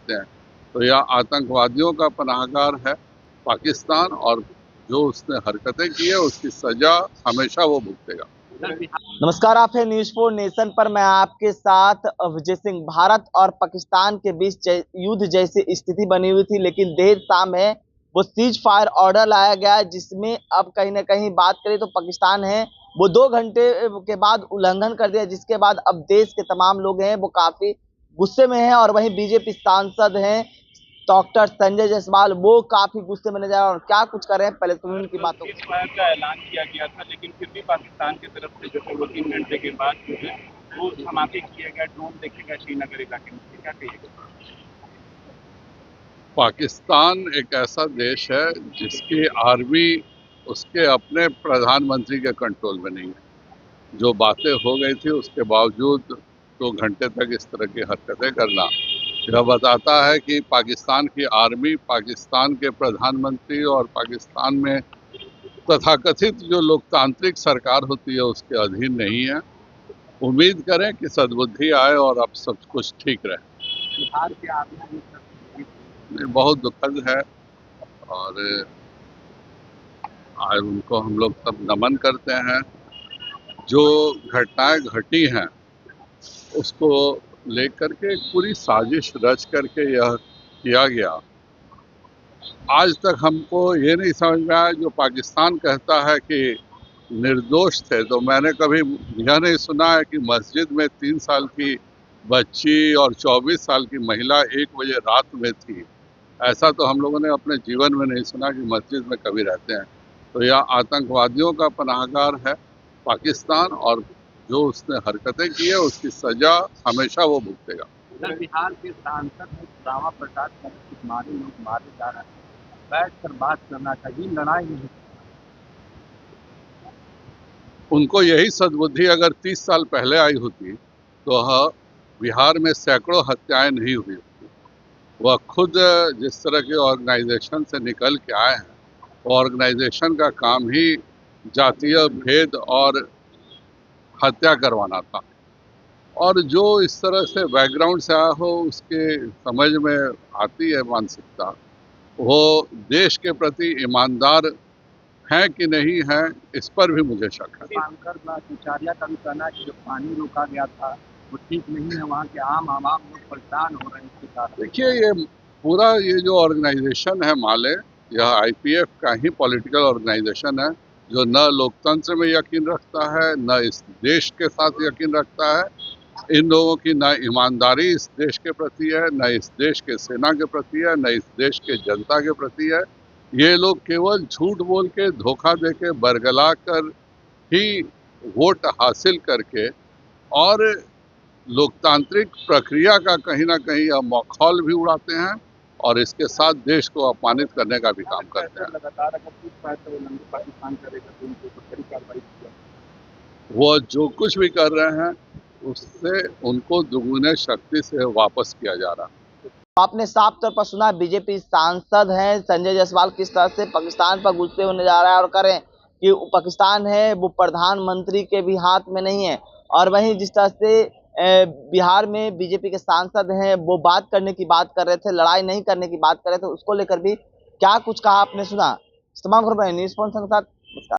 रहते हैं। तो यह आतंकवादियों का पनाहगार है पाकिस्तान, और जो उसने हरकतें की है उसकी सजा हमेशा वो भुगतेगा। नमस्कार, आप है न्यूज 4 नेशन पर। मैं आपके साथ विजय सिंह। भारत और पाकिस्तान के बीच युद्ध जैसी स्थिति बनी हुई थी, लेकिन देर शाम है वो सीज फायर ऑर्डर लाया गया, जिसमें अब कहीं ना कहीं बात करें तो पाकिस्तान है वो 2 घंटे के बाद उल्लंघन कर दिया, जिसके बाद अब देश के तमाम लोग हैं वो काफी गुस्से में हैं। और वहीं बीजेपी सांसद हैं डॉक्टर संजय जायसवाल, वो काफी गुस्से में नजर आ रहे हैं। और क्या कुछ कर रहे हैं, पहले तुम उनकी बातों का ऐलान किया गया था, लेकिन फिर भी पाकिस्तान की तरफ से जो है वो 3 घंटे के बाद जो है वो धमाके किया गया, ड्रोन देखे गए श्रीनगर इलाके में। क्या कहिएगा? पाकिस्तान एक ऐसा देश है जिसकी आर्मी उसके अपने प्रधानमंत्री के कंट्रोल में नहीं है। जो बातें हो गई थी उसके बावजूद 2 घंटे तक इस तरह की हरकतें करना, यह बताता है कि पाकिस्तान की आर्मी पाकिस्तान के प्रधानमंत्री और पाकिस्तान में तथाकथित जो लोकतांत्रिक सरकार होती है उसके अधीन नहीं है। उम्मीद करें कि सद्बुद्धि आए और अब सब कुछ ठीक रहे। बिहार के आर्मी बहुत दुखद है, और आज उनको हम लोग सब नमन करते हैं। जो घटनाएं घटी हैं उसको लेकर के एक पूरी साजिश रच करके यह किया गया। आज तक हमको ये नहीं समझ में आया, जो पाकिस्तान कहता है कि निर्दोष थे, तो मैंने कभी यह नहीं सुना है कि मस्जिद में 3 साल की बच्ची और 24 साल की महिला 1 बजे रात में थी। ऐसा तो हम लोगों ने अपने जीवन में नहीं सुना कि मस्जिद में कभी रहते हैं। तो यह आतंकवादियों का पनाहगार है पाकिस्तान, और जो उसने हरकतें की है उसकी सजा हमेशा वो भुगतेगा। बिहार के सांसद रामा प्रसाद मारे लोग मारे जा रहे हैं, बैठ कर बात करना चाहिए, लड़ाई नहीं। उनको यही सद्बुद्धि अगर 30 साल पहले आई होती तो बिहार में सैकड़ों हत्याएं नहीं हुई होती। वह खुद जिस तरह के ऑर्गेनाइजेशन से निकल के आए हैं, ऑर्गेनाइजेशन का काम ही जातीय भेद और हत्या करवाना था। और जो इस तरह से बैकग्राउंड से आया हो उसके समझ में आती है मानसिकता, वो देश के प्रति ईमानदार हैं कि नहीं हैं, इस पर भी मुझे शक है। आचार्य का भी कहना है कि जो पानी रोका गया था वो ठीक नहीं है, वहाँ के आम आवाम लोग परेशान हो रहे हैं इसके कारण। देखिए, ये पूरा ये जो ऑर्गेनाइजेशन है माले, यह आईपीएफ का ही पॉलिटिकल ऑर्गेनाइजेशन है, जो न लोकतंत्र में यकीन रखता है, न इस देश के साथ यकीन रखता है। इन लोगों की न ईमानदारी इस देश के प्रति है, न इस देश के सेना के प्रति है, न इस देश के जनता के प्रति है। ये लोग केवल झूठ बोल के, धोखा दे के, बरगला कर ही वोट हासिल करके और लोकतांत्रिक प्रक्रिया का कहीं ना कहीं मखौल भी उड़ाते हैं, और इसके साथ देश को अपमानित करने का भी काम करते हैं। लगातार अगर पाकिस्तान करेगा तो उनको कड़ी कार्रवाई की जाएगी। वो जो कुछ भी कर रहे हैं उससे उनको दुगुने शक्ति से वापस किया जा रहा है। आपने साफ तौर पर सुना, बीजेपी सांसद हैं संजय जायसवाल किस तरह से पाकिस्तान पर गुस्से होने जा रहा है और करें कि पाकिस्तान है वो प्रधानमंत्री के भी हाथ में नहीं है। और वहीं जिस तरह से बिहार में बीजेपी के सांसद हैं वो बात करने की बात कर रहे थे, लड़ाई नहीं करने की बात कर रहे थे, उसको लेकर भी क्या कुछ कहा आपने सुना। इस तमाम खबरें न्यूज़ 4 के साथ।